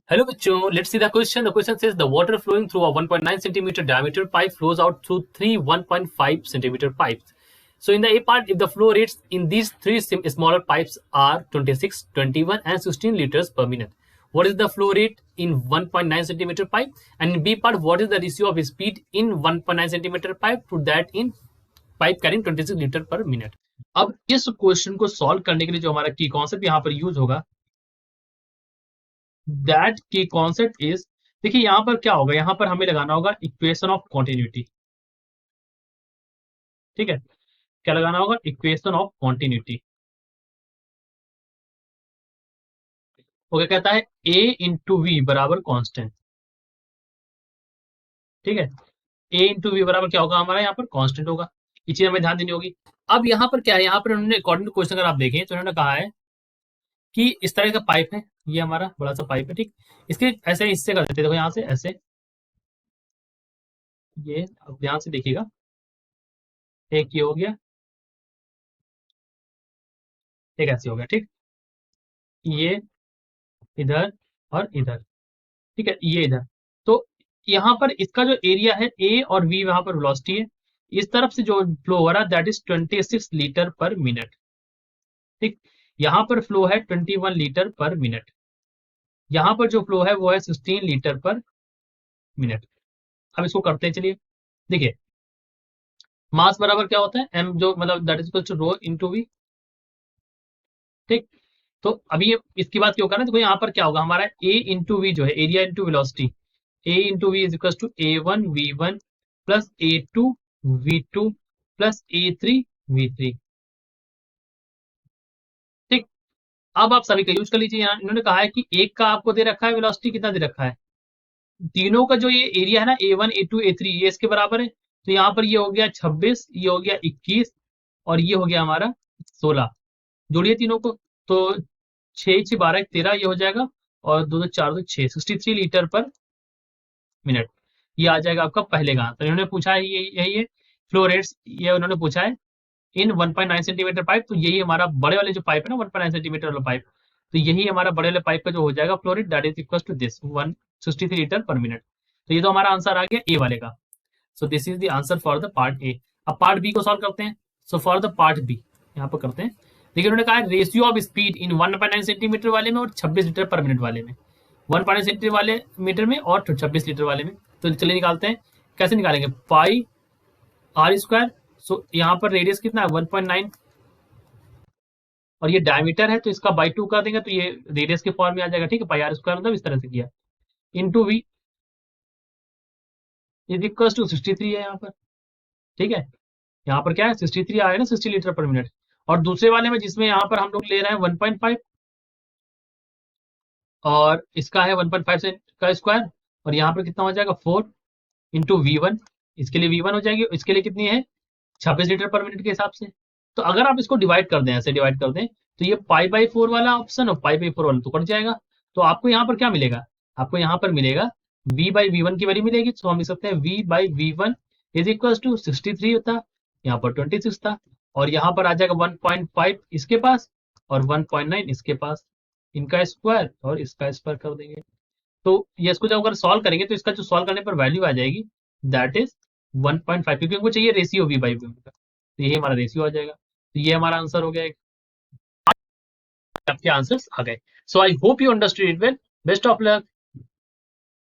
Hello, bachcho. Let's see the question. The question says the water flowing through a 1.9 centimeter diameter pipe flows out through three 1.5 centimeter pipes. So in the A part, if the flow rates in these three smaller pipes are 26, 21 and 16 liters per minute, what is the flow rate in 1.9 centimeter pipe? And in B part, what is the ratio of speed in 1.9 centimeter pipe to that in pipe carrying 26 liter per minute? अब इस question को solve करने के लिए जो हमारा की concept यहाँ पर यूज होगा, दैट की कॉन्सेप्ट इज, देखिए यहां पर क्या होगा, यहां पर हमें लगाना होगा इक्वेशन ऑफ कॉन्टिन्यूटी। ठीक है, क्या लगाना होगा? Equation of continuity. वो क्या कहता है? ए इंटू वी बराबर कॉन्स्टेंट। ठीक है, ए इंटू वी बराबर क्या होगा हमारा? यहाँ पर कॉन्स्टेंट होगा। ये चीज हमें ध्यान देनी होगी। अब यहाँ पर क्या है, यहाँ पर उन्होंने अकॉर्डिंग टू क्वेश्चन अगर आप देखें तो उन्होंने कहा है कि इस तरह का पाइप है, ये हमारा बड़ा सा पाइप है। ठीक, इसके ऐसे हिस्से कर देते, देखो यहाँ से ऐसे, ये अब ध्यान से देखिएगा, एक ये हो गया, एक ऐसे हो गया। ठीक, ये इधर और इधर। ठीक है, ये इधर। तो यहाँ पर इसका जो एरिया है ए और वी, वहां पर वेलोसिटी है, इस तरफ से जो फ्लो हो रहा है that is 26 litre per minute. ठीक, यहाँ पर फ्लो है 21 लीटर पर मिनट, यहाँ पर जो फ्लो है वो है 16 लीटर पर मिनट। अब इसको करते हैं, चलिए देखिए, मास बराबर क्या होता है? एम, जो मतलब that is equal to rho into V. ठीक, तो अभी इसकी बात क्यों कर रहे हैं? देखो यहाँ पर क्या होगा हमारा, ए इंटू वी जो है area into velocity, A into V is equal to A one V one plus A two V two plus A three V three. ठीक, अब आप सभी का यूज कर लीजिए। यहाँ इन्होंने कहा है कि एक का आपको दे रखा है वेलोसिटी, कितना दे रखा है? तीनों का जो ये एरिया है ना, A one A two A three, ये इसके बराबर है। तो यहाँ पर ये हो गया 26, ये हो गया 21 और ये हो गया हमारा 16। जोड़िए तीनों को, तो 6 6 12 13, ये हो जाएगा, और 2 2 4 2 6, 63 लीटर पर मिनट। ये आ जाएगा आपका पहले का। तो इन्होंने पूछा है ये, यही है फ्लो रेट्स, ये उन्होंने पूछा है इन 1.9 सेंटीमीटर पाइप। तो यही हमारा बड़े वाले जो पाइप है ना, 1.9 सेंटीमीटर वाला पाइप, तो यही हमारा बड़े वाले पाइप का जो हो जाएगा flow rate, that is equal to this 163 litre per minute. तो ये तो हमारा आंसर आ गया ए वाले का। So this is the answer for the part A. अब पार्ट बी को सॉल्व करते हैं। So for the part B यहाँ पर करते हैं। देखिए उन्होंने कहा है ratio of speed in 1.9 centimetre वाले में और 26 लीटर पर मिनट वाले में, 1.9 सेंटीमीटर वाले मीटर में और 26 लीटर वाले में। तो चलिए निकालते हैं। कैसे निकालेंगे? पाई आर स्क्वायर। सो यहाँ पर रेडियस कितना है? 1.9, और ये डायमीटर है तो इसका बाई 2 कर देंगे तो ये रेडियस के फॉर्म में आ जाएगा। ठीक है, पाई आर स्क्वायर मतलब इस तरह से किया, into V is equal to 63 है यहाँ पर। ठीक है, यहाँ पर क्या है? 63 आया ना, 60 लीटर पर मिनट। और दूसरे वाले में जिसमें यहाँ पर हम लोग ले रहे हैं 1.5, और इसका है 1.5 से का स्क्वायर, और यहाँ पर कितना हो जाएगा? 4 इंटू वी वन, इसके लिए V1 हो जाएगी, इसके लिए कितनी है? 26 लीटर पर मिनट के हिसाब से। तो अगर आप इसको डिवाइड कर दें, ऐसे डिवाइड कर दें, तो ये पाई बाई 4 वाला ऑप्शन और पाई बाई 4 वाला तो कट जाएगा। तो आपको यहाँ पर क्या मिलेगा? आपको यहाँ पर मिलेगा V बाई वी वन की वैल्यू मिलेगी। तो हम लिख सकते हैं V by V one is equal to 63 होता, यहाँ पर 26 था, और यहाँ पर आ जाएगा 1.5 इसके पास और 1.9 इसके पास, इनका स्क्वायर और इसका स्क्वायर कर देंगे। तो ये इसको जब अगर सॉल्व करेंगे तो इसका जो सॉल्व करने पर वैल्यू आ जाएगी दैट इज 1.5, क्योंकि हमको चाहिए रेशियो वी बाई वी का। तो ये हमारा रेशियो आ जाएगा। तो ये हमारा आंसर हो गया। आपके आंसर्स आ गए। So I hope you understood it well. Best of luck.